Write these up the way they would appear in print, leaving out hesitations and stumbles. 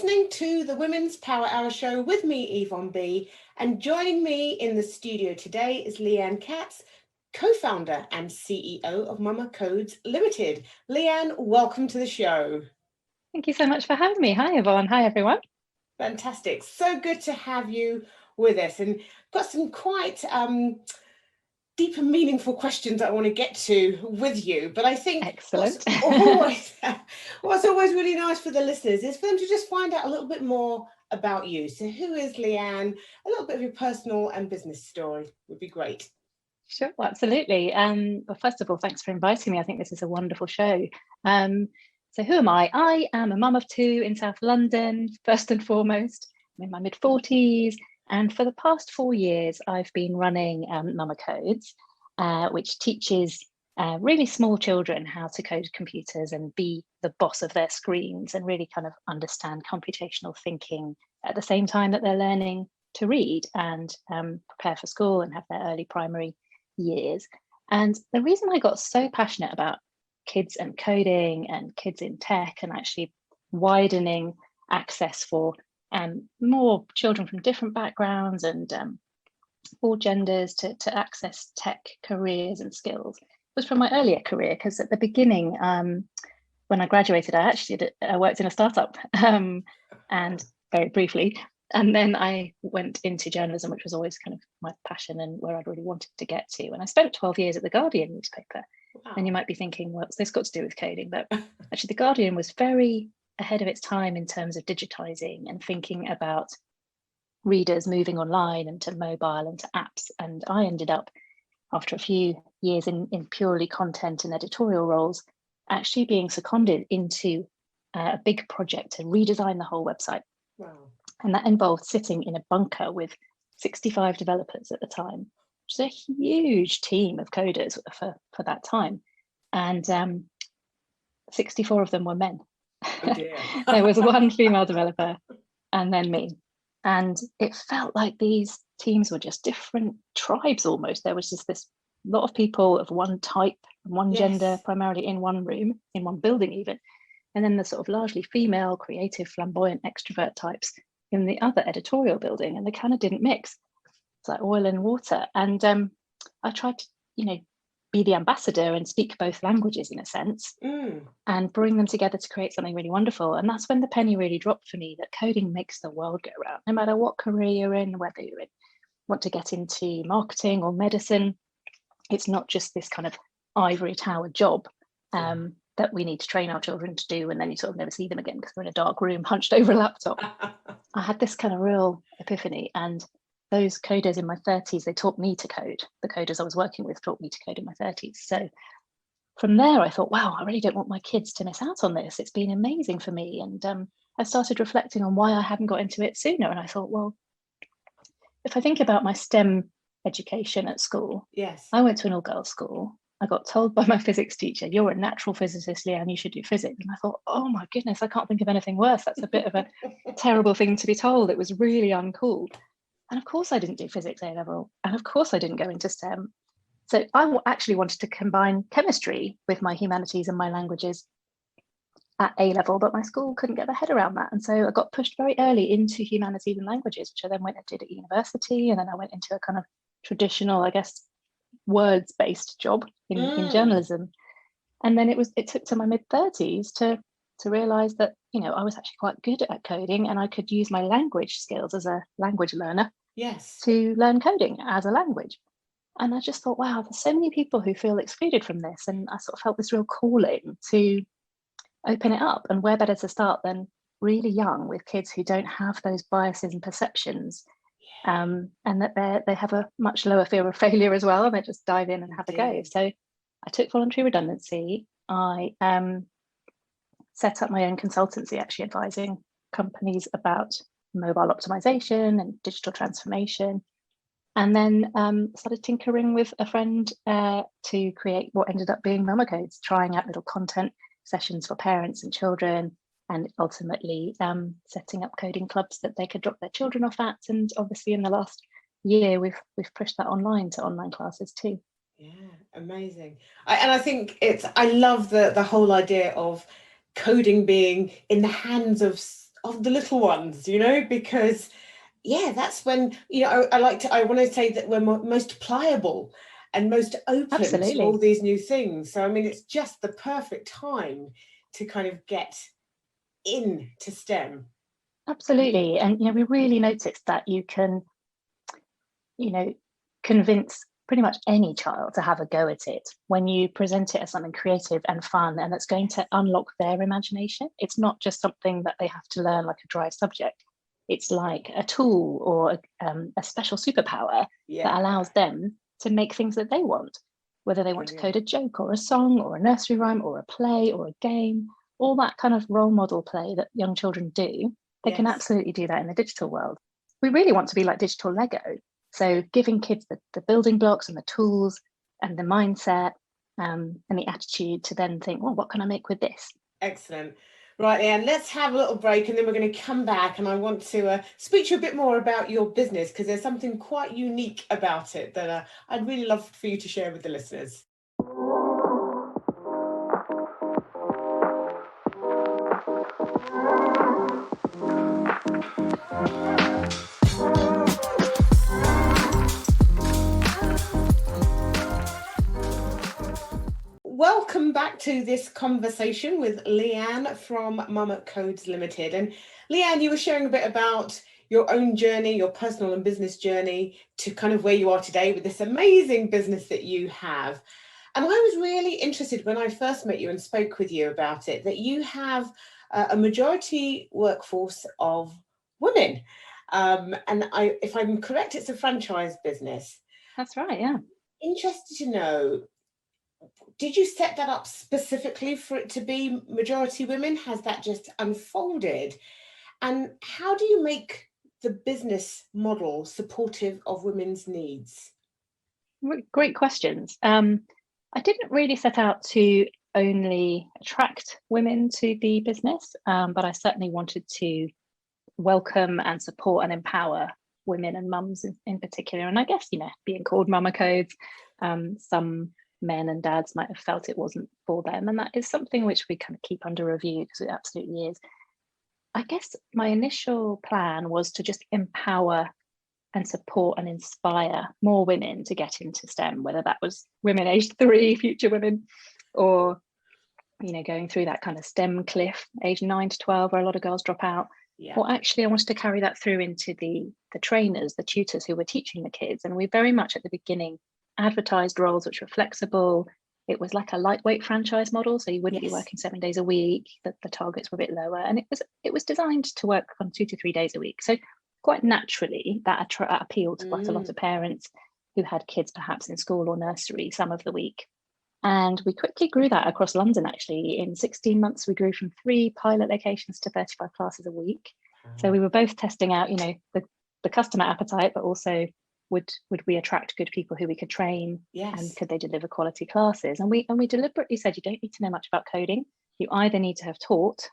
listening to the Women's Power Hour show with me, Yvonne B. And joining me in the studio today is Liane Katz, co-founder and CEO of MAMA.codes Limited. Lianne, welcome to the show. Thank you so much for having me. Hi, Yvonne. Hi, everyone. Fantastic. So good to have you with us. And got some quite deep and meaningful questions I want to get to with you. But I think Excellent. what's always really nice for the listeners is for them to just find out a little bit more about you. So who is Lianne? A little bit of your personal and business story would be great. Sure, absolutely. Well, first of all, thanks for inviting me. I think this is a wonderful show. So who am I? I am a mum of two in South London, first and foremost. I'm in my mid-40s. And for the past 4 years, I've been running MAMA.codes, which teaches really small children how to code computers and be the boss of their screens and really kind of understand computational thinking at the same time that they're learning to read and prepare for school and have their early primary years. And the reason I got so passionate about kids and coding and kids in tech and actually widening access for more children from different backgrounds and all genders to access tech careers and skills was from my earlier career, because at the beginning, when I graduated, I worked in a startup and very briefly, and then I went into journalism, which was always kind of my passion and where I'd really wanted to get to. And I spent 12 years at the Guardian newspaper. Wow. And you might be thinking, what's this got to do with coding? But actually the Guardian was very ahead of its time in terms of digitizing and thinking about readers moving online and to mobile and to apps. And I ended up, after a few years in purely content and editorial roles, actually being seconded into a big project to redesign the whole website. Wow. And that involved sitting in a bunker with 65 developers at the time, which is a huge team of coders for that time. And 64 of them were men. Oh dear. There was one female developer and then me. And it felt like these teams were just different tribes almost. There was just this lot of people of one type, one gender, primarily in one room, in one building even. And then the sort of largely female, creative, flamboyant, extrovert types in the other editorial building. And they kind of didn't mix. It's like oil and water. And I tried to, be the ambassador and speak both languages in a sense and bring them together to create something really wonderful. And that's when the penny really dropped for me that coding makes the world go round. No matter what career you're in, whether you want to get into marketing or medicine, it's not just this kind of ivory tower job that we need to train our children to do, and then you sort of never see them again because they're in a dark room hunched over a laptop. I had this kind of real epiphany, and those coders in my 30s, they taught me to code. The coders I was working with taught me to code in my 30s. So from there, I thought, wow, I really don't want my kids to miss out on this. It's been amazing for me. And I started reflecting on why I hadn't got into it sooner. And I thought, well, if I think about my STEM education at school, I went to an all-girls school. I got told by my physics teacher, you're a natural physicist, Lianne, you should do physics. And I thought, oh my goodness, I can't think of anything worse. That's a bit of a terrible thing to be told. It was really uncool. And of course I didn't do physics A-level. And of course I didn't go into STEM. So I actually wanted to combine chemistry with my humanities and my languages at A-level, but my school couldn't get their head around that. And so I got pushed very early into humanities and languages, which I then went and did at university. And then I went into a kind of traditional, I guess, words-based job in journalism. And then it took to my mid-30s to realize that, I was actually quite good at coding and I could use my language skills as a language learner to learn coding as a language. And I just thought, wow, there's so many people who feel excluded from this. And I sort of felt this real calling to open it up. And where better to start than really young with kids who don't have those biases and perceptions, and that they have a much lower fear of failure as well. And they just dive in and have a go. So I took voluntary redundancy. I set up my own consultancy, actually advising companies about mobile optimization and digital transformation. And then started tinkering with a friend to create what ended up being MAMA.codes, trying out little content sessions for parents and children, and ultimately setting up coding clubs that they could drop their children off at. And obviously in the last year, we've pushed that online to online classes too. Yeah, amazing. I think I love the whole idea of coding being in the hands of of the little ones, you know, because yeah, that's when, you know, I want to say that we're most pliable and most open to all Absolutely. these new things. So, I mean, it's just the perfect time to kind of get into STEM. Absolutely. And, you know, we really noticed that you can, you know, convince pretty much any child to have a go at it when you present it as something creative and fun and that's going to unlock their imagination. It's not just something that they have to learn like a dry subject. It's like a tool or a special superpower Yeah, that allows them to make things that they want, whether they want to code a joke or a song or a nursery rhyme or a play or a game, all that kind of role model play that young children do. They can yes. absolutely do that in the digital world. We really want to be like digital Lego. So giving kids the building blocks and the tools and the mindset and the attitude to then think, well, what can I make with this? Excellent. Right, Lianne, let's have a little break and then we're going to come back and I want to speak to you a bit more about your business because there's something quite unique about it that I'd really love for you to share with the listeners. Welcome back to this conversation with Lianne from MAMA.codes Limited. And Lianne, you were sharing a bit about your own journey, your personal and business journey to kind of where you are today with this amazing business that you have. And I was really interested when I first met you and spoke with you about it, that you have a majority workforce of women. If I'm correct, it's a franchise business. That's right, yeah. Interested to know, did you set that up specifically for it to be majority women? Has that just unfolded? And how do you make the business model supportive of women's needs? Great questions. I didn't really set out to only attract women to the business, but I certainly wanted to welcome and support and empower women and mums in particular. And I guess, you know, being called MAMA.codes, some men and dads might have felt it wasn't for them. And that is something which we kind of keep under review because it absolutely is. I guess my initial plan was to just empower and support and inspire more women to get into STEM, whether that was women aged 3, future women, or, you know, going through that kind of STEM cliff, age 9 to 12, where a lot of girls drop out. Yeah. Well, actually, I wanted to carry that through into the trainers, the tutors who were teaching the kids. And we very much at the beginning advertised roles which were flexible. It was like a lightweight franchise model, so you wouldn't be working 7 days a week. The targets were a bit lower, and it was designed to work on 2 to 3 days a week. So quite naturally, that appealed to quite a lot of parents who had kids perhaps in school or nursery some of the week. And we quickly grew that across London, actually. In 16 months, we grew from 3 pilot locations to 35 classes a week. So we were both testing out, you know, the customer appetite, but also would we attract good people who we could train, and could they deliver quality classes? And we deliberately said, you don't need to know much about coding. You either need to have taught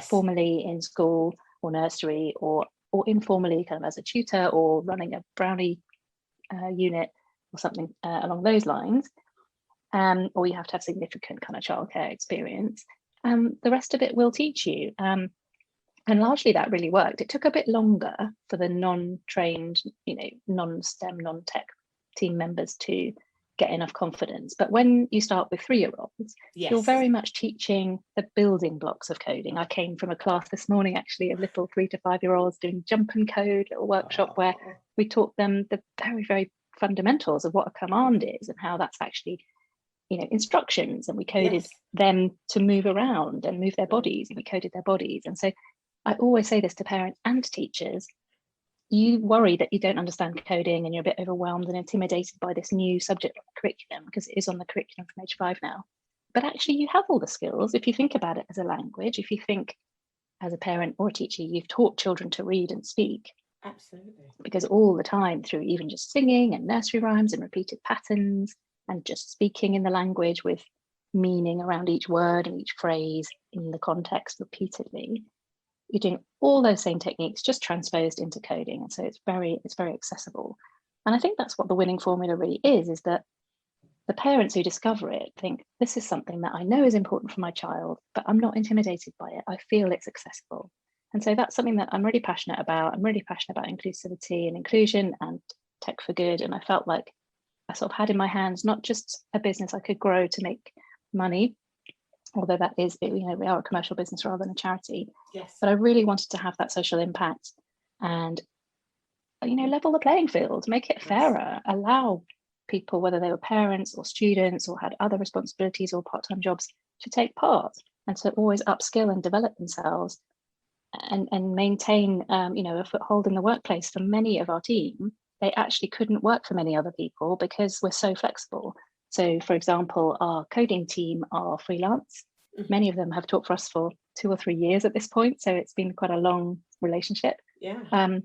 formally in school or nursery, or informally kind of as a tutor or running a brownie unit or something along those lines. Or you have to have significant kind of childcare experience. The rest of it will teach you. And largely that really worked. It took a bit longer for the non-trained, you know, non-STEM, non-tech team members to get enough confidence. But when you start with 3-year-olds, you're very much teaching the building blocks of coding. I came from a class this morning, actually, of little 3 to 5-year-olds doing jump and code, little workshop where we taught them the very, very fundamentals of what a command is and how that's actually, you know, instructions. And we coded them to move around and move their bodies, and we coded their bodies. And so I always say this to parents and teachers: you worry that you don't understand coding and you're a bit overwhelmed and intimidated by this new subject on the curriculum, because it is on the curriculum from age 5 now. But actually you have all the skills. If you think about it as a language, if you think as a parent or a teacher, you've taught children to read and speak. Absolutely. Because all the time, through even just singing and nursery rhymes and repeated patterns and just speaking in the language with meaning around each word and each phrase in the context repeatedly, you're doing all those same techniques just transposed into coding. And so it's very accessible. And I think that's what the winning formula really is that the parents who discover it think, this is something that I know is important for my child, but I'm not intimidated by it. I feel it's accessible. And so that's something that I'm really passionate about. I'm really passionate about inclusivity and inclusion and tech for good. And I felt like I sort of had in my hands not just a business I could grow to make money, although that is, we are a commercial business rather than a charity. Yes. But I really wanted to have that social impact and, level the playing field, make it fairer, allow people, whether they were parents or students or had other responsibilities or part-time jobs, to take part and to always upskill and develop themselves and maintain, a foothold in the workplace. For many of our team, they actually couldn't work for many other people because we're so flexible. So, for example, our coding team are freelance. Mm-hmm. Many of them have taught for us for 2 or 3 years at this point, so it's been quite a long relationship. Yeah.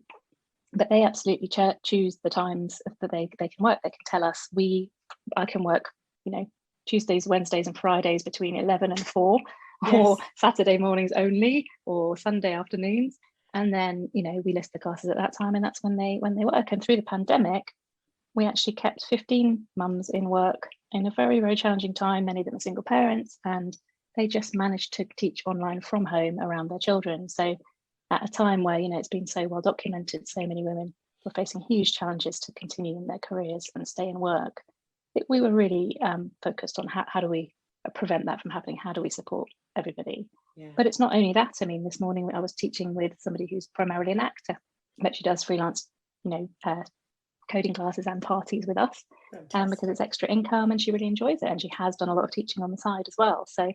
But they absolutely choose the times that they can work. They can tell us, I can work, Tuesdays, Wednesdays, and Fridays between 11 and 4, yes, or Saturday mornings only, or Sunday afternoons. And then, we list the classes at that time, and that's when they work. And through the pandemic, we actually kept 15 mums in work in a very, very challenging time. Many of them are single parents, and they just managed to teach online from home around their children. So at a time where, it's been so well documented, so many women were facing huge challenges to continue in their careers and stay in work. We were really focused on how do we prevent that from happening? How do we support everybody? Yeah. But it's not only that. I mean, this morning I was teaching with somebody who's primarily an actor, but she does freelance, coding classes and parties with us, because it's extra income and she really enjoys it. And she has done a lot of teaching on the side as well. So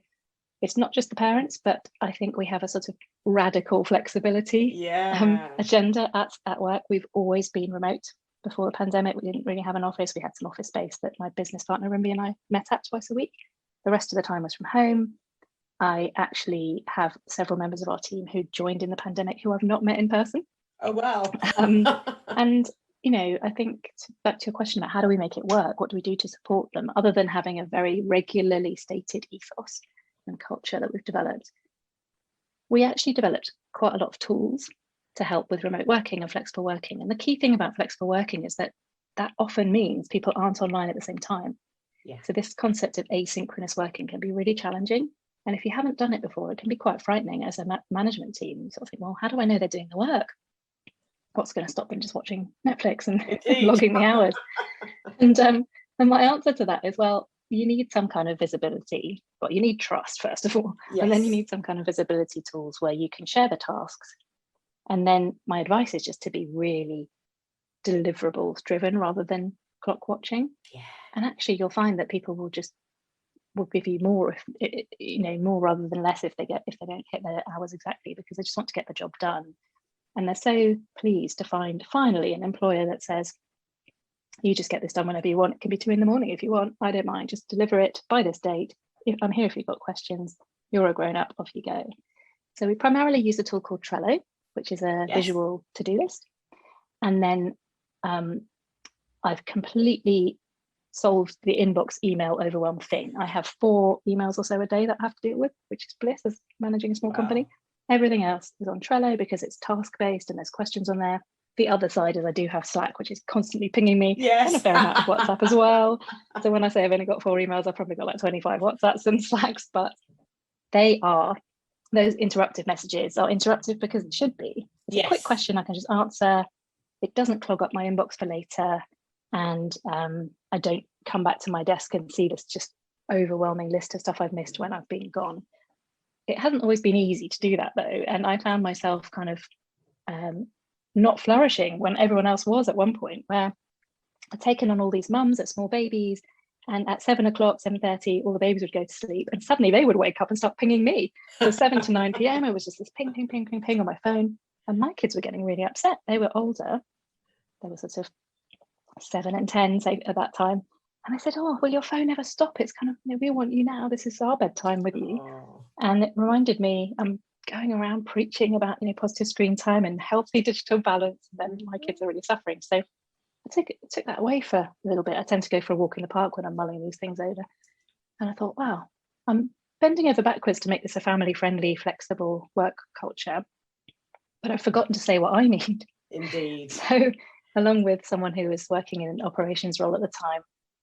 it's not just the parents, but I think we have a sort of radical flexibility agenda at work. We've always been remote. Before the pandemic, we didn't really have an office. We had some office space that my business partner Rimby and I met at twice a week. The rest of the time was from home. I actually have several members of our team who joined in the pandemic who I've not met in person. Oh, wow. And I think back to your question about how do we make it work? What do we do to support them other than having a very regularly stated ethos and culture that we've developed? We actually developed quite a lot of tools to help with remote working and flexible working. And the key thing about flexible working is that often means people aren't online at the same time. Yeah. So this concept of asynchronous working can be really challenging. And if you haven't done it before, it can be quite frightening as a management team. You sort of think, well, how do I know they're doing the work? What's going to stop them just watching Netflix and logging the hours? And my answer to that is, well, you need some kind of visibility, but you need trust first of all. Yes. And then you need some kind of visibility tools where you can share the tasks. And then my advice is just to be really deliverables driven rather than clock watching. Yeah. And actually you'll find that people will give you more, more rather than less if they don't hit their hours exactly, because they just want to get the job done. And they're so pleased to find finally an employer that says, you just get this done whenever you want. It can be 2 a.m. if you want. I don't mind. Just deliver it by this date. I'm here if you've got questions. You're a grown up. Off you go. So we primarily use a tool called Trello, which is a visual to-do list. And then I've completely solved the inbox email overwhelm thing. I have 4 emails or so a day that I have to deal with, which is bliss as managing a small company. Everything else is on Trello because it's task-based and there's questions on there. The other side is I do have Slack, which is constantly pinging me, and a fair amount of WhatsApp as well. So when I say I've only got 4 emails, I've probably got like 25 WhatsApps and Slacks, but those interruptive messages are interruptive because it should be. It's a quick question I can just answer. It doesn't clog up my inbox for later. And I don't come back to my desk and see this just overwhelming list of stuff I've missed when I've been gone. It hasn't always been easy to do that though. And I found myself kind of not flourishing when everyone else was at one point, where I'd taken on all these mums at small babies, and at 7 o'clock, 7:30, all the babies would go to sleep and suddenly they would wake up and start pinging me. So 7 to 9 p.m, it was just this ping, ping, ping, ping, ping on my phone. And my kids were getting really upset. They were older. They were sort of 7 and 10 at that time. And I said, oh, will your phone ever stop? It's kind of, we want you now. This is our bedtime with you. Oh. And it reminded me, I'm going around preaching about, positive screen time and healthy digital balance. And then my kids are really suffering. So I took that away for a little bit. I tend to go for a walk in the park when I'm mulling these things over. And I thought, wow, I'm bending over backwards to make this a family-friendly, flexible work culture. But I've forgotten to say what I need. Indeed. So along with someone who was working in an operations role at the time,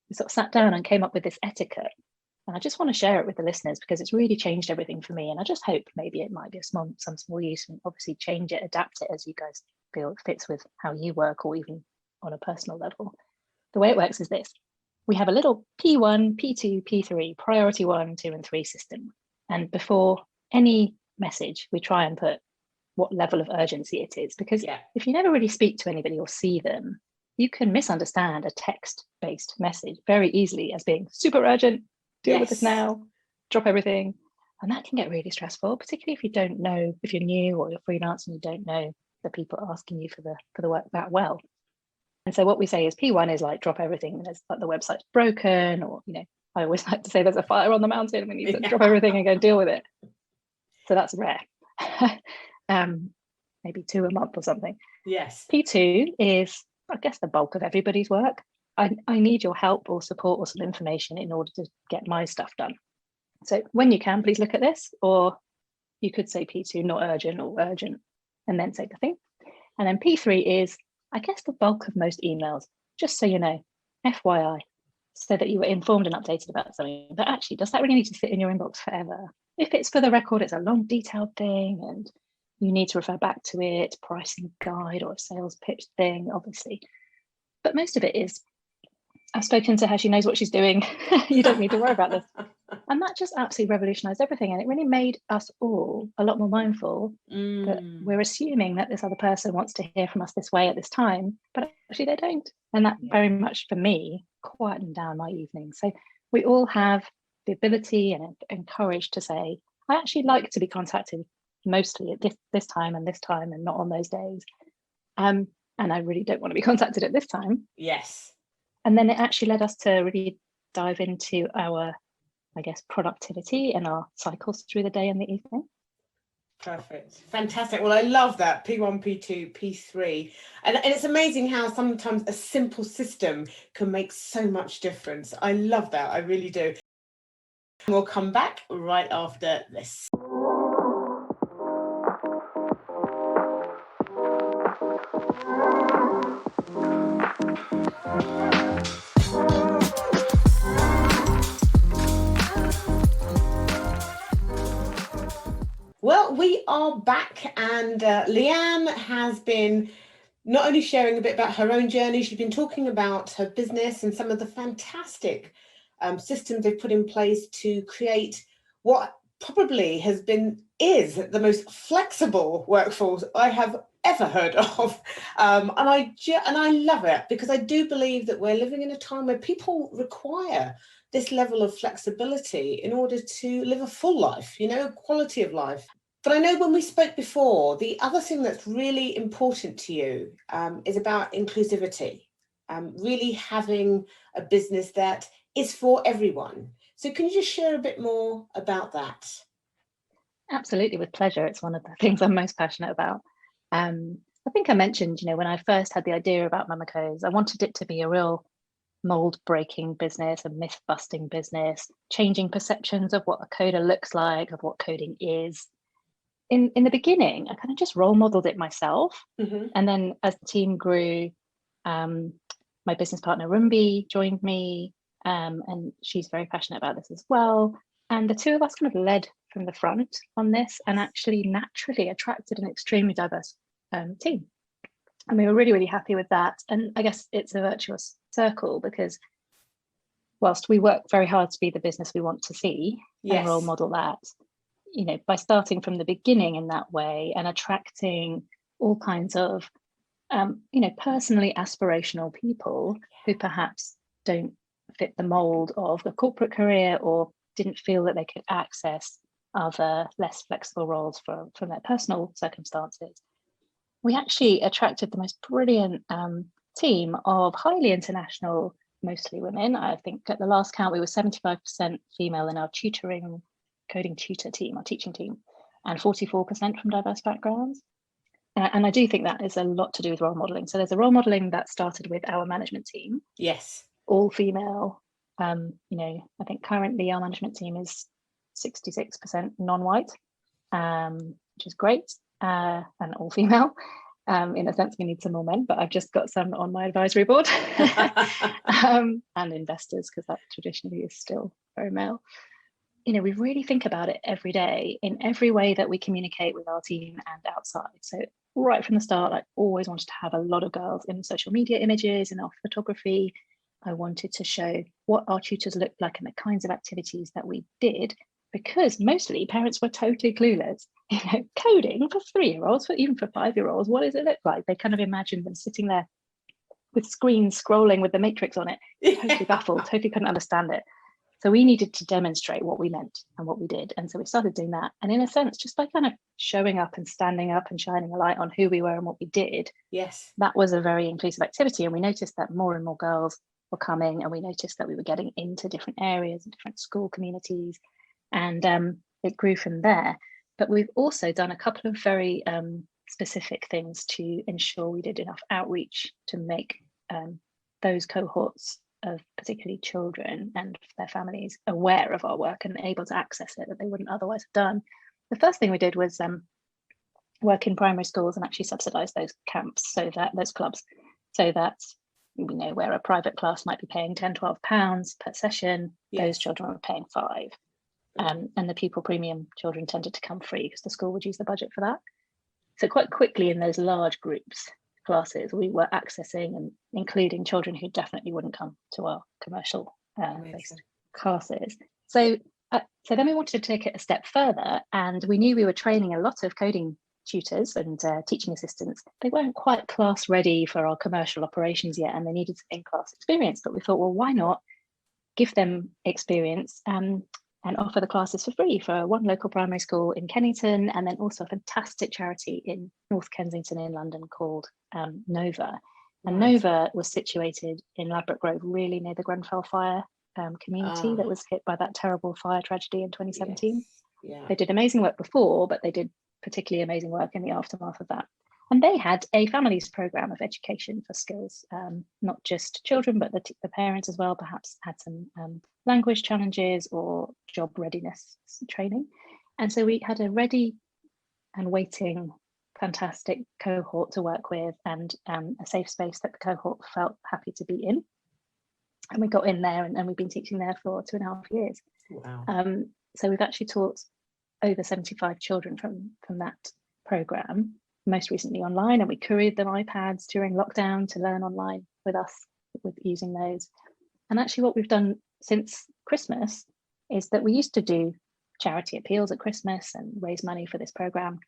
we sort of sat down and came up with this etiquette And I just want to share it with the listeners because it's really changed everything for me. And I just hope maybe it might be some small use, and obviously change it, adapt it as you guys feel it fits with how you work, or even on a personal level. The way it works is this. We have a little P1, P2, P3, priority 1, 2, and 3 system. And before any message, we try and put what level of urgency it is. Because if you never really speak to anybody or see them, you can misunderstand a text-based message very easily as being super urgent, deal with this now, drop everything. And that can get really stressful, particularly if you don't know, if you're new or you're freelance and you don't know the people asking you for the work that well. And so what we say is P1 is like drop everything, and it's like the website's broken, or, you know, I always like to say there's a fire on the mountain and we need to drop everything and go deal with it. So that's rare. Maybe 2 a month or something. Yes. P2 is, I guess, the bulk of everybody's work. I need your help or support or some information in order to get my stuff done. So when you can, please look at this, or you could say P2, not urgent, or urgent, and then say the thing. And then P3 is, I guess, the bulk of most emails, just so you know, FYI, so that you were informed and updated about something. But actually, does that really need to sit in your inbox forever? If it's for the record, it's a long, detailed thing, and you need to refer back to it, pricing guide or a sales pitch thing, obviously. But most of it is, I've spoken to her, she knows what she's doing. You don't need to worry about this. And that just absolutely revolutionized everything. And it really made us all a lot more mindful that we're assuming that this other person wants to hear from us this way at this time, but actually they don't. And that very much, for me, quietened down my evening. So we all have the ability and encouraged to say, I actually like to be contacted mostly at this time and not on those days. And I really don't want to be contacted at this time. Yes. And then it actually led us to really dive into our, I guess, productivity and our cycles through the day and the evening. Perfect. Fantastic. Well, I love that. P1, P2, P3. And it's amazing how sometimes a simple system can make so much difference. I love that. I really do. We'll come back right after this. Well, we are back, and Lianne has been not only sharing a bit about her own journey, she's been talking about her business and some of the fantastic systems they've put in place to create what probably is the most flexible workforce I have ever heard of. And I love it, because I do believe that we're living in a time where people require this level of flexibility in order to live a full life, quality of life. But I know when we spoke before, the other thing that's really important to you is about inclusivity, really having a business that is for everyone. So can you just share a bit more about that? Absolutely, with pleasure. It's one of the things I'm most passionate about. I think I mentioned, when I first had the idea about MAMA.codes, I wanted it to be a real mold breaking business, a myth busting business, changing perceptions of what a coder looks like, of what coding is. In the beginning, I kind of just role modeled it myself. Mm-hmm. And then as the team grew, my business partner Rumbi joined me, and she's very passionate about this as well. And the two of us kind of led from the front on this, and actually naturally attracted an extremely diverse team. And we were really, really happy with that. And I guess it's a virtuous circle, because whilst we work very hard to be the business we want to see and role model that, by starting from the beginning in that way and attracting all kinds of, personally aspirational people who perhaps don't fit the mold of a corporate career, or didn't feel that they could access other less flexible roles from their personal circumstances, we actually attracted the most brilliant team of highly international, mostly women. I think at the last count, we were 75% female in our coding tutor team, our teaching team, and 44% from diverse backgrounds. And I do think that is a lot to do with role modeling. So there's a role modeling that started with our management team. Yes. All female. I think currently our management team is 66% non-white, which is great, and all female. In a sense, we need some more men, but I've just got some on my advisory board, and investors, because that traditionally is still very male. You know, we really think about it every day in every way that we communicate with our team and outside. So right from the start, I always wanted to have a lot of girls in social media images and our photography. I wanted to show what our tutors looked like and the kinds of activities that we did, because mostly parents were totally clueless. You know, coding for 3-year-olds, even for 5-year-olds, what does it look like? They kind of imagined them sitting there with screens scrolling with the matrix on it, totally baffled, totally couldn't understand it. So we needed to demonstrate what we meant and what we did. And so we started doing that. And in a sense, just by kind of showing up and standing up and shining a light on who we were and what we did, Yes, that was a very inclusive activity. And we noticed that more and more girls were coming, and we noticed that we were getting into different areas and different school communities. And it grew from there. But we've also done a couple of very specific things to ensure we did enough outreach to make those cohorts of particularly children and their families aware of our work and able to access it that they wouldn't otherwise have done. The first thing we did was work in primary schools and actually subsidise those camps, so that those clubs, so that we know where a private class might be paying £10-12 per session, those children were paying £5. And the pupil premium children tended to come free because the school would use the budget for that. So quite quickly in those large groups classes, we were accessing and including children who definitely wouldn't come to our commercial based classes. So then we wanted to take it a step further, and we knew we were training a lot of coding tutors and teaching assistants. They weren't quite class ready for our commercial operations yet, and they needed some in-class experience. But we thought, well, why not give them experience and offer the classes for free for one local primary school in Kennington, and then also a fantastic charity in North Kensington in London called Nova. And Nova was situated in Ladbroke Grove, really near the Grenfell fire community that was hit by that terrible fire tragedy in 2017. They did amazing work before, but they did particularly amazing work in the aftermath of that. And they had a families program of education for skills, not just children, but the parents as well, perhaps had some language challenges or job readiness training. And so we had a ready and waiting, fantastic cohort to work with, and a safe space that the cohort felt happy to be in. And we got in there, and we've been teaching there for 2.5 years. Wow. So we've actually taught over 75 children from that program, most recently online, and we couriered them iPads during lockdown to learn online with us, with using those. And actually what we've done since Christmas is that we used to do charity appeals at Christmas and raise money for this program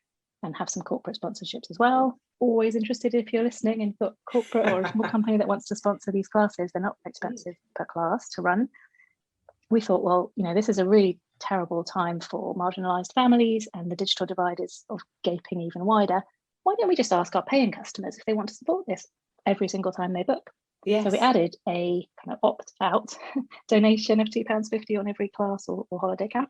and have some corporate sponsorships as well. Always interested if you're listening and you've got corporate or a small company that wants to sponsor these classes. They're not expensive per class to run. We thought, well, you know, this is a really terrible time for marginalised families, and the digital divide is gaping even wider. Why don't we just ask our paying customers if they want to support this every single time they book? So we added a kind of opt-out donation of £2.50 on every class or holiday camp.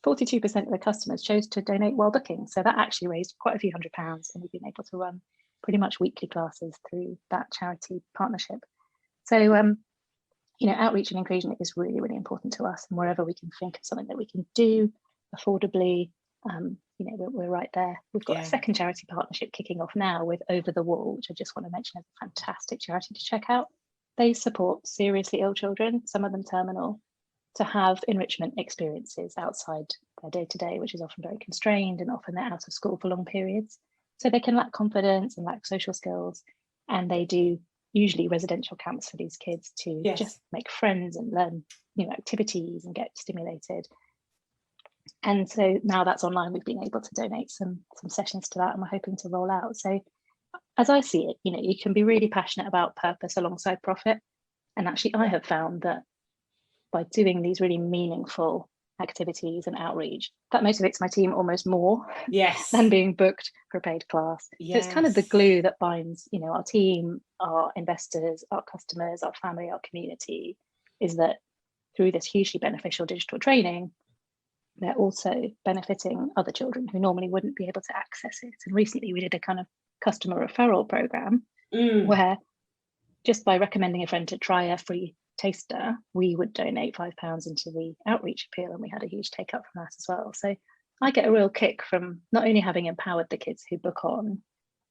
42% of the customers chose to donate while booking. So that actually raised quite a few £100s, and we've been able to run pretty much weekly classes through that charity partnership. So, you know, outreach and inclusion is really, really important to us. And wherever we can think of something that we can do affordably, you know, we're right there. We've got a second charity partnership kicking off now with Over the Wall, which I just want to mention is a fantastic charity to check out. They support seriously ill children, some of them terminal, to have enrichment experiences outside their day-to-day, which is often very constrained, and often they're out of school for long periods. So they can lack confidence and lack social skills. And they do usually residential camps for these kids to just make friends and learn new activities and get stimulated. And so now that's online, we've been able to donate some sessions to that, and we're hoping to roll out. So as I see it, you know, you can be really passionate about purpose alongside profit. And actually, I have found that by doing these really meaningful activities and outreach, that motivates my team almost more than being booked for a paid class. So it's kind of the glue that binds, you know, our team, our investors, our customers, our family, our community, is that through this hugely beneficial digital training, they're also benefiting other children who normally wouldn't be able to access it. And recently we did a kind of customer referral program where just by recommending a friend to try a free taster, we would donate £5 into the outreach appeal, and we had a huge take up from that as well. So I get a real kick from not only having empowered the kids who book on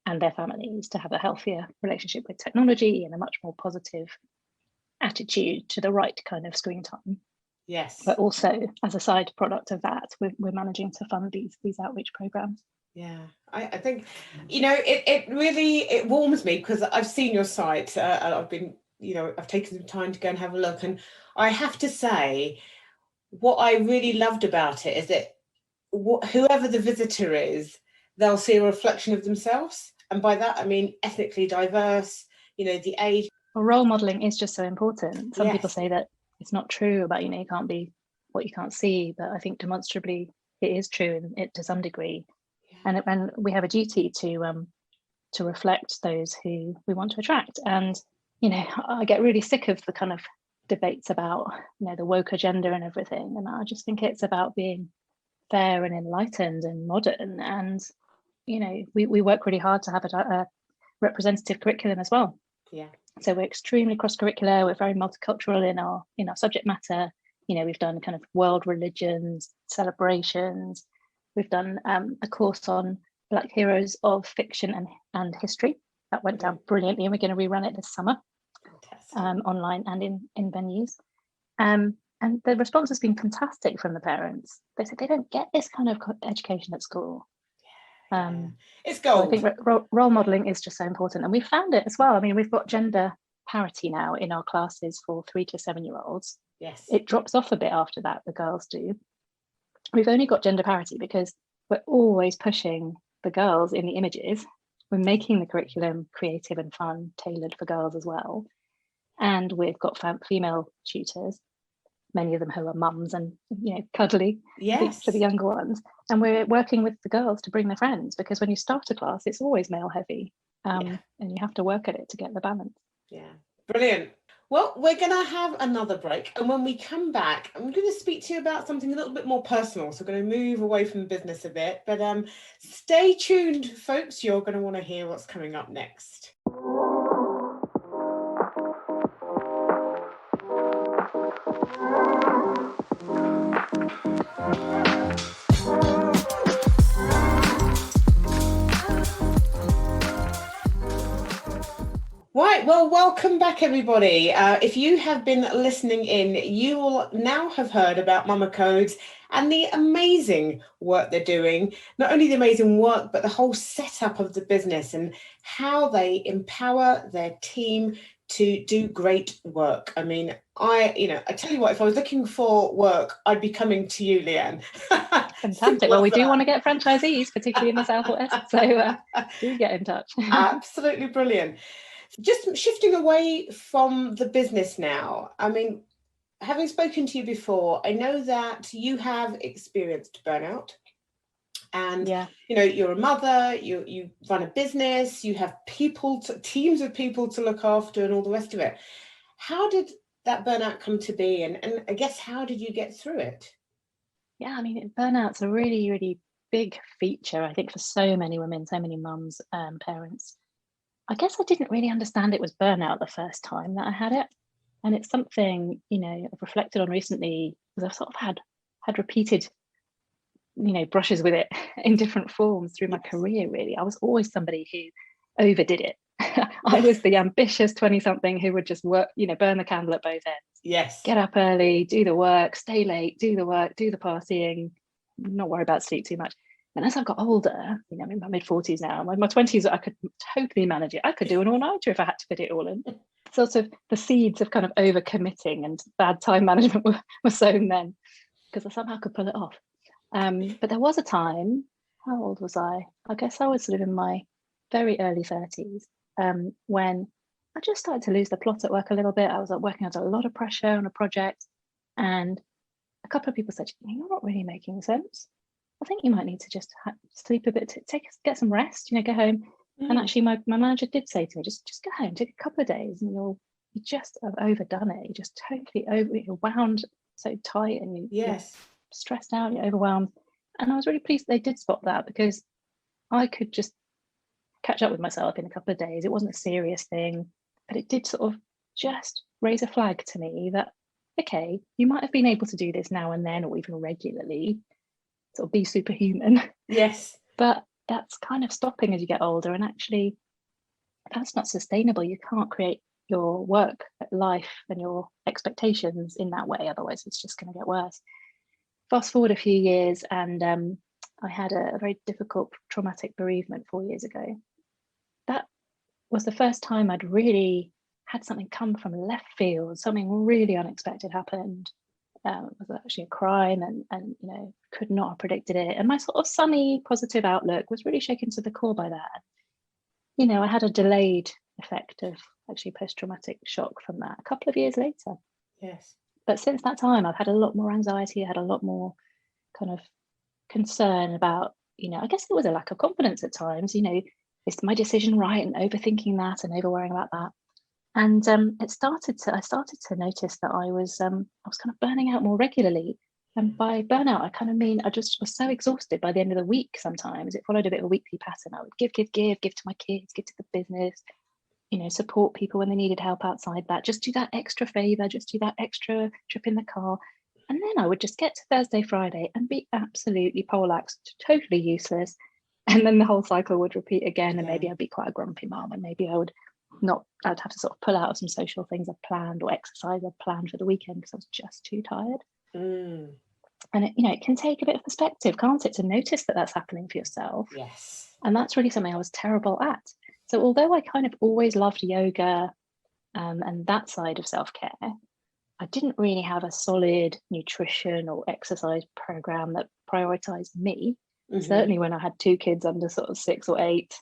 and their families to have a healthier relationship with technology and a much more positive attitude to the right kind of screen time, Yes. But also, as a side product of that, we're managing to fund these outreach programs. Yeah, I think, it really, it warms me because I've seen your site. I've been, I've taken some time to go and have a look. And I have to say, what I really loved about it is that whoever the visitor is, they'll see a reflection of themselves. And by that, I mean ethnically diverse, the age. Well, role modeling is just so important. Some people Yes. say that it's not true about, you can't be what you can't see, but I think demonstrably it is true to some degree. Yeah. And we have a duty to reflect those who we want to attract. And, I get really sick of the kind of debates about, the woke agenda and everything. And I just think it's about being fair and enlightened and modern. And, we work really hard to have a representative curriculum as well. Yeah. So we're extremely cross-curricular. We're very multicultural in our subject matter. We've done kind of world religions, celebrations. We've done a course on Black heroes of fiction and history. That went down brilliantly, and we're going to rerun it this summer, online and in venues. And the response has been fantastic from the parents. They said they don't get this kind of education at school. It's gold. So I think role modeling is just so important, and we found it as well. I mean, we've got gender parity now in our classes for 3 to 7-year-olds. Yes. It drops off a bit after that, the girls do. We've only got gender parity because we're always pushing the girls in the images. We're making the curriculum creative and fun, tailored for girls as well. And we've got female tutors, many of them who are mums and, cuddly for the younger ones. And we're working with the girls to bring their friends, because when you start a class, it's always male heavy. And you have to work at it to get the balance. Yeah, brilliant. Well, we're going to have another break. And when we come back, I'm going to speak to you about something a little bit more personal. So we're going to move away from the business a bit. But stay tuned, folks. You're going to want to hear what's coming up next. Right, well, welcome back, everybody. If you have been listening in, you will now have heard about MAMA.codes and the amazing work they're doing. Not only the amazing work, but the whole setup of the business and how they empower their team to do great work. I mean, I tell you what, if I was looking for work, I'd be coming to you, Lianne. Fantastic. Well, we do want to get franchisees, particularly in the Southwest. So do get in touch. Absolutely brilliant. Just shifting away from the business now, I mean, having spoken to you before, I know that you have experienced burnout, and you're a mother, you run a business, you have teams of people to look after and all the rest of it. How did that burnout come to be, and I guess how did you get through it? Yeah, I mean, burnout's a really, really big feature, I think, for so many women, so many mums, parents. I guess I didn't really understand it was burnout the first time that I had it. And it's something, I've reflected on recently, because I've sort of had repeated, brushes with it in different forms through my career, really. I was always somebody who overdid it. I was the ambitious 20-something who would just work, burn the candle at both ends. Yes. Get up early, do the work, stay late, do the work, do the partying, not worry about sleep too much. And as I've got older, I'm in my mid-40s now, my 20s, I could totally manage it. I could do an all-nighter if I had to fit it all in. Sort of the seeds of kind of over-committing and bad time management were sown then, because I somehow could pull it off. But there was a time, how old was I? I guess I was sort of in my very early 30s, when I just started to lose the plot at work a little bit. I was working under a lot of pressure on a project, and a couple of people said, you're not really making sense. I think you might need to just sleep a bit, get some rest, go home. And actually my manager did say to me, just go home, take a couple of days, and you just have overdone it. You're just totally you're wound so tight, and you're stressed out, you're overwhelmed. And I was really pleased they did spot that, because I could just catch up with myself in a couple of days. It wasn't a serious thing, but it did sort of just raise a flag to me that, okay, you might have been able to do this now and then, or even regularly, sort of be superhuman. Yes. But that's kind of stopping as you get older, and actually that's not sustainable. You can't create, your work life and your expectations in that way, otherwise it's just going to get worse. Fast forward a few years, and I had a very difficult traumatic bereavement 4 years ago. That was the first time I'd really had something come from left field. Something really unexpected happened. It was actually a crime, and could not have predicted it. And my sort of sunny, positive outlook was really shaken to the core by that. I had a delayed effect of actually post-traumatic shock from that a couple of years later. Yes. But since that time, I've had a lot more anxiety. I had a lot more kind of concern about, I guess it was a lack of confidence at times. Is my decision right? And overthinking that and over worrying about that. And I started to notice that I was kind of burning out more regularly. And by burnout, I kind of mean I just was so exhausted by the end of the week. Sometimes it followed a bit of a weekly pattern. I would give to my kids, give to the business, support people when they needed help outside that, just do that extra favor, just do that extra trip in the car. And then I would just get to Thursday, Friday and be absolutely poleaxed, totally useless. And then the whole cycle would repeat again. And maybe I'd be quite a grumpy mom, and maybe I'd have to sort of pull out of some social things I'd planned or exercise I'd planned for the weekend because I was just too tired. And it can take a bit of perspective, can't it, to notice that that's happening for yourself. Yes. And that's really something I was terrible at. So although I kind of always loved yoga and that side of self-care, I didn't really have a solid nutrition or exercise program that prioritized me. Certainly when I had 2 kids under sort of 6 or 8,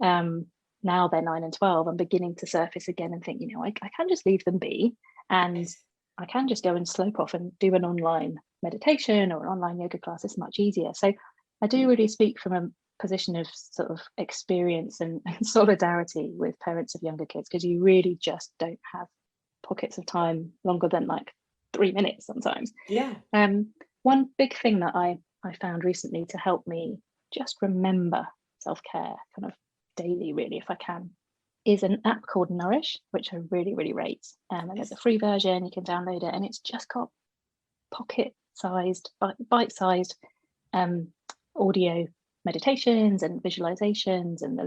now they're 9 and 12, I'm beginning to surface again and think, I can just leave them be, and I can just go and slope off and do an online meditation or an online yoga class. It's much easier. So I do really speak from a position of sort of experience and solidarity with parents of younger kids, because you really just don't have pockets of time longer than like 3 minutes sometimes. One big thing that I found recently to help me just remember self-care kind of daily, really, if I can, is an app called Nourish, which I really, really rate. And there's a free version, you can download it, and it's just got pocket-sized, bite-sized audio meditations and visualizations, and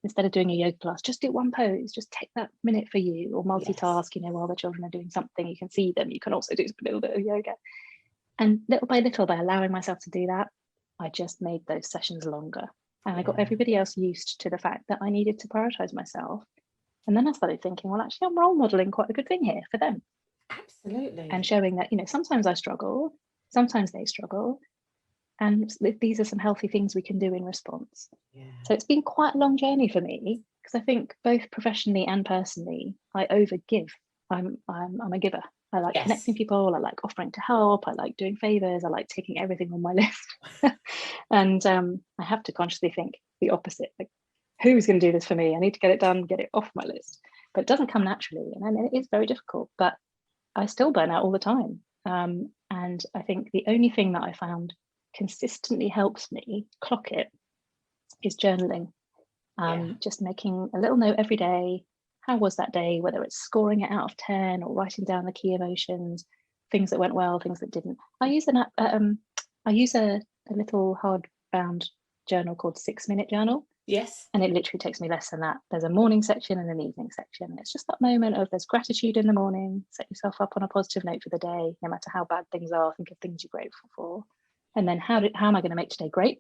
instead of doing a yoga class, just do one pose, just take that minute for you, or multitask, while the children are doing something, you can see them, you can also do a little bit of yoga. And little by little, by allowing myself to do that, I just made those sessions longer. And I got everybody else used to the fact that I needed to prioritize myself. And then I started thinking, well, actually, I'm role modeling quite a good thing here for them. Absolutely. And showing that, sometimes I struggle, sometimes they struggle. And these are some healthy things we can do in response. So it's been quite a long journey for me, because I think both professionally and personally, I overgive. I'm a giver. I like connecting people. I like offering to help. I like doing favors. I like taking everything on my list. And I have to consciously think the opposite. Like, who's going to do this for me? I need to get it done, get it off my list. But it doesn't come naturally. And it is very difficult. But I still burn out all the time. And I think the only thing that I found consistently helps me clock it is journaling. Just making a little note every day. How was that day? Whether it's scoring it out of 10 or writing down the key emotions, things that went well, things that didn't. I use a little hardbound journal called 6-Minute Journal. Yes. And it literally takes me less than that. There's a morning section and an evening section. It's just that moment of there's gratitude in the morning. Set yourself up on a positive note for the day, no matter how bad things are. Think of things you're grateful for. And then how am I going to make today great?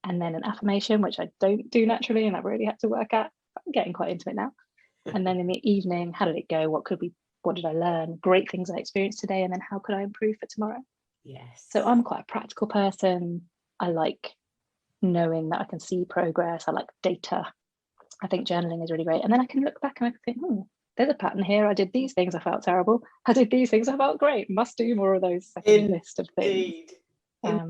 And then an affirmation, which I don't do naturally, and I've really had to work at. I'm getting quite into it now. And then in the evening, how did it go? What did I learn? Great things I experienced today. And then how could I improve for tomorrow? Yes. So I'm quite a practical person. I like knowing that I can see progress. I like data. I think journaling is really great. And then I can look back and I can think, there's a pattern here. I did these things, I felt terrible. I did these things, I felt great. Must do more of those second list of things. Yeah,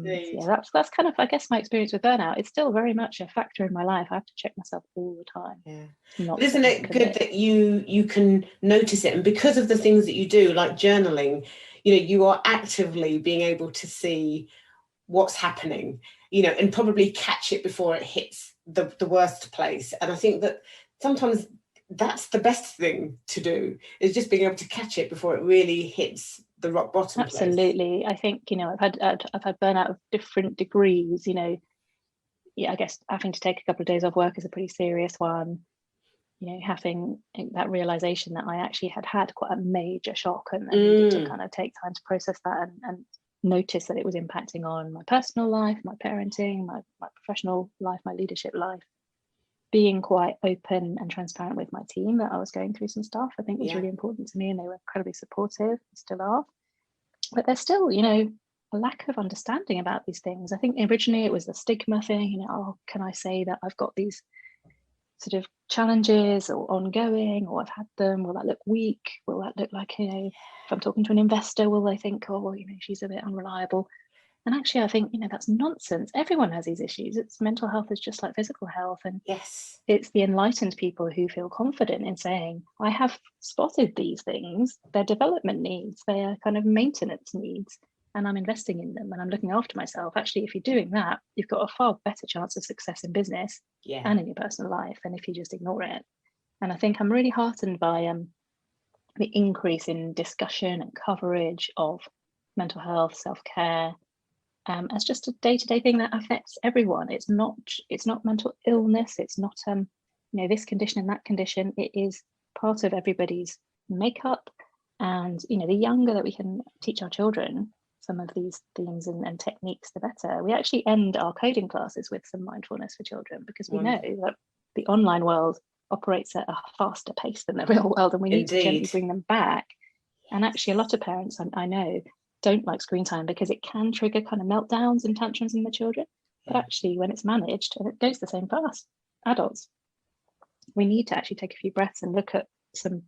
that's kind of, I guess, my experience with burnout. It's still very much a factor in my life. I have to check myself all the time. But isn't it good that you can notice it, and because of the things that you do, like journaling, you are actively being able to see what's happening, and probably catch it before it hits the worst place. And I think that sometimes that's the best thing to do, is just being able to catch it before it really hits the rock bottom. Absolutely. Place. I think, I've had burnout of different degrees, I guess having to take a couple of days off work is a pretty serious one. having that realization that I actually had quite a major shock and needed to kind of take time to process that and notice that it was impacting on my personal life, my parenting, my professional life, my leadership life. Being quite open and transparent with my team that I was going through some stuff, I think was really important to me, and they were incredibly supportive, still are. But there's still, a lack of understanding about these things. I think originally it was the stigma thing, oh, can I say that I've got these sort of challenges or ongoing, or I've had them? Will that look weak? Will that look like, if I'm talking to an investor, will they think, oh, she's a bit unreliable? And actually, I think, that's nonsense. Everyone has these issues. It's mental health is just like physical health. And yes, it's the enlightened people who feel confident in saying, I have spotted these things, their development needs, their kind of maintenance needs, and I'm investing in them and I'm looking after myself. Actually, if you're doing that, you've got a far better chance of success in business and in your personal life than if you just ignore it. And I think I'm really heartened by the increase in discussion and coverage of mental health, self-care, as just a day-to-day thing that affects everyone. It's not mental illness. It's not this condition and that condition. It is part of everybody's makeup. And the younger that we can teach our children some of these themes and techniques, the better. We actually end our coding classes with some mindfulness for children, because we know that the online world operates at a faster pace than the real world, and we need to gently bring them back. And actually, a lot of parents, I know, don't like screen time because it can trigger kind of meltdowns and tantrums in the children. But actually, when it's managed, and it goes the same for us adults, we need to actually take a few breaths and look at some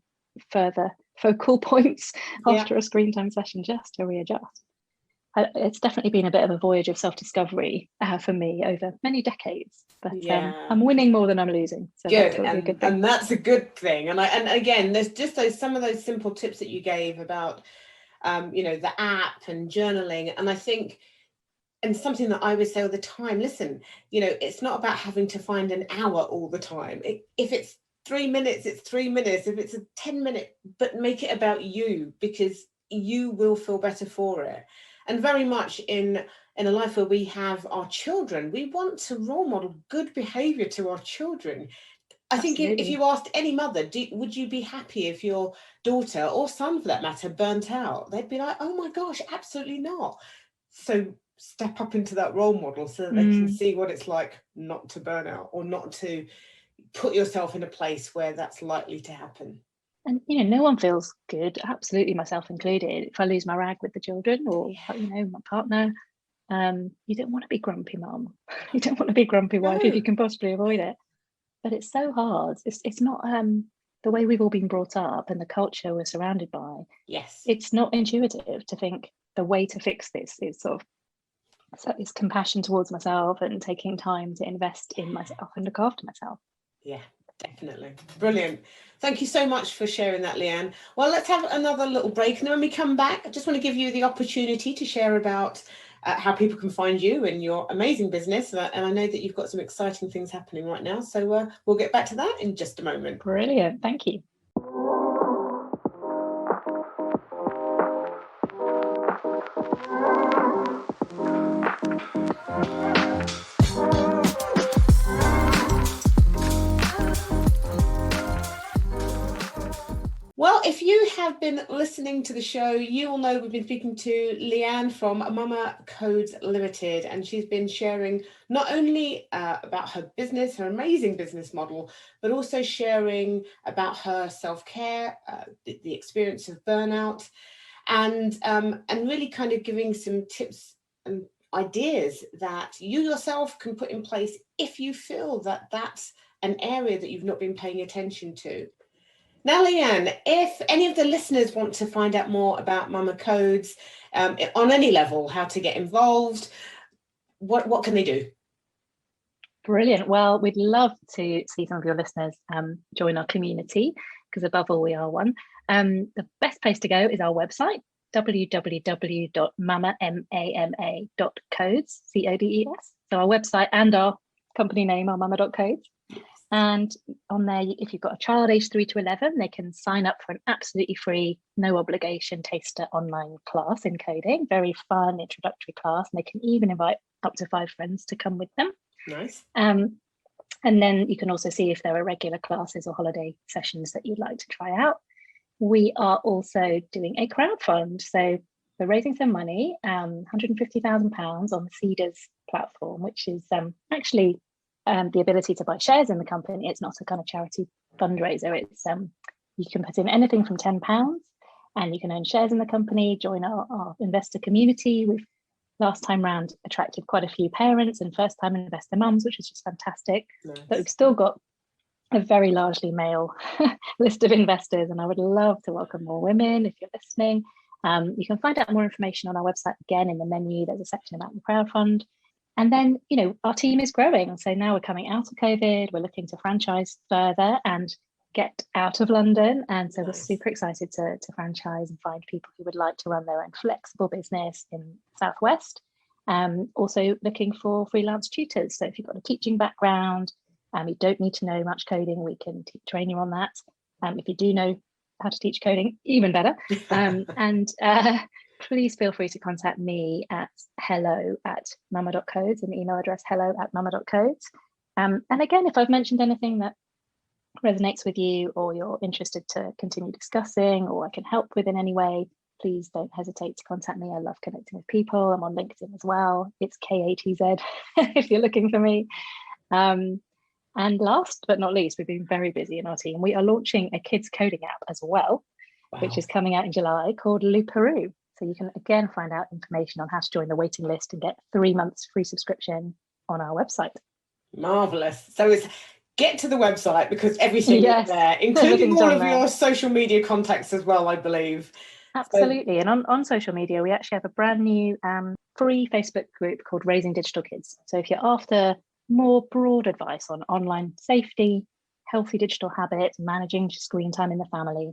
further focal points after a screen time session, just to readjust. It's definitely been a bit of a voyage of self-discovery for me over many decades, but I'm winning more than I'm losing. So good. And that's a good thing. And again, there's just some of those simple tips that you gave about the app and journaling. And I think, and something that I would say all the time, listen, it's not about having to find an hour all the time. If it's 3 minutes, it's 3 minutes. If it's a 10-minute, but make it about you, because you will feel better for it. And very much in a life where we have our children, we want to role model good behavior to our children. I think if you asked any mother, would you be happy if your daughter, or son for that matter, burnt out? They'd be like, oh my gosh, absolutely not. So step up into that role model so that they can see what it's like not to burn out, or not to put yourself in a place where that's likely to happen. And no one feels good, absolutely, myself included, if I lose my rag with the children or my partner. You don't want to be grumpy mum. You don't want to be grumpy wife if you can possibly avoid it. But it's so hard. It's not the way we've all been brought up and the culture we're surrounded by. Yes, it's not intuitive to think the way to fix this is it's compassion towards myself and taking time to invest in myself and look after myself. Yeah, definitely. Brilliant. Thank you so much for sharing that, Lianne. Well, let's have another little break. And then when we come back, I just want to give you the opportunity to share about how people can find you and your amazing business. And I know that you've got some exciting things happening right now. So we'll get back to that in just a moment. Brilliant. Thank you. Well, if you have been listening to the show, you will know we've been speaking to Lianne from MAMA.codes Limited, and she's been sharing not only about her business, her amazing business model, but also sharing about her self-care, the experience of burnout, and really kind of giving some tips and ideas that you yourself can put in place if you feel that that's an area that you've not been paying attention to. Now, Lianne, if any of the listeners want to find out more about MAMA.codes on any level, how to get involved, what can they do? Brilliant. Well, we'd love to see some of your listeners join our community, because above all, we are one. The best place to go is our website, www.mama.codes, CODES. So our website and our company name are MAMA.codes. And on there, if you've got a child aged 3 to 11, they can sign up for an absolutely free, no obligation taster online class in coding. Very fun introductory class. And they can even invite up to 5 friends to come with them. Nice. And then you can also see if there are regular classes or holiday sessions that you'd like to try out. We are also doing a crowdfund. So we're raising some money, £150,000 on the Cedars platform, which is actually the ability to buy shares in the company. It's not a kind of charity fundraiser. It's you can put in anything from £10 and you can own shares in the company, join our investor community. We've last time round attracted quite a few parents and first time investor mums, which is just fantastic. Nice. But we've still got a very largely male list of investors, and I would love to welcome more women if you're listening. You can find out more information on our website. Again, in the menu, there's a section about the crowdfund. And then, you know, our team is growing. So now we're coming out of COVID, we're looking to franchise further and get out of London. And so we're super excited to franchise and find people who would like to run their own flexible business in Southwest. Also looking for freelance tutors. So if you've got a teaching background, you don't need to know much coding, we can train you on that. If you do know how to teach coding, even better. Please feel free to contact me at hello@MAMA.codes, and the email address hello@MAMA.codes. And again, if I've mentioned anything that resonates with you or you're interested to continue discussing or I can help with in any way, please don't hesitate to contact me. I love connecting with people. I'm on LinkedIn as well. It's KATZ if you're looking for me. And last but not least, we've been very busy in our team. We are launching a kids coding app as well, which is coming out in July, called Looparoo. So you can again find out information on how to join the waiting list and get 3 months free subscription on our website. Marvelous. So it's get to the website because everything is there, including all of your social media contacts as well, I believe. Absolutely. And on social media, we actually have a brand new free Facebook group called Raising Digital Kids. So if you're after more broad advice on online safety, healthy digital habits, managing screen time in the family,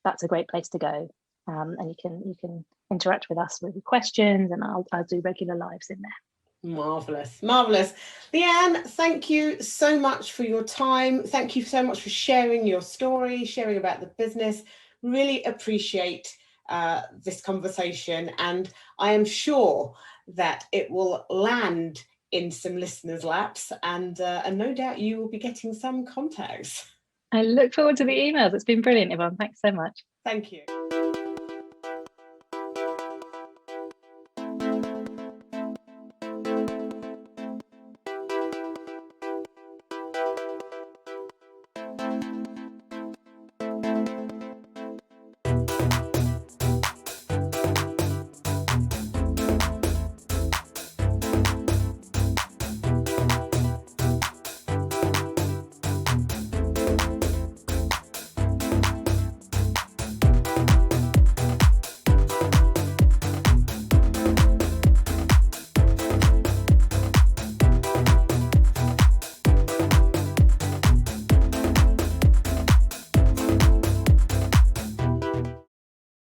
that's a great place to go. And you can interact with us with questions, and I'll do regular lives in there. Marvelous, marvelous. Lianne, thank you so much for your time. Thank you so much for sharing your story, sharing about the business. Really appreciate this conversation, and I am sure that it will land in some listeners' laps, and no doubt you will be getting some contacts. I look forward to the emails. It's been brilliant, Yvonne. Thanks so much. Thank you.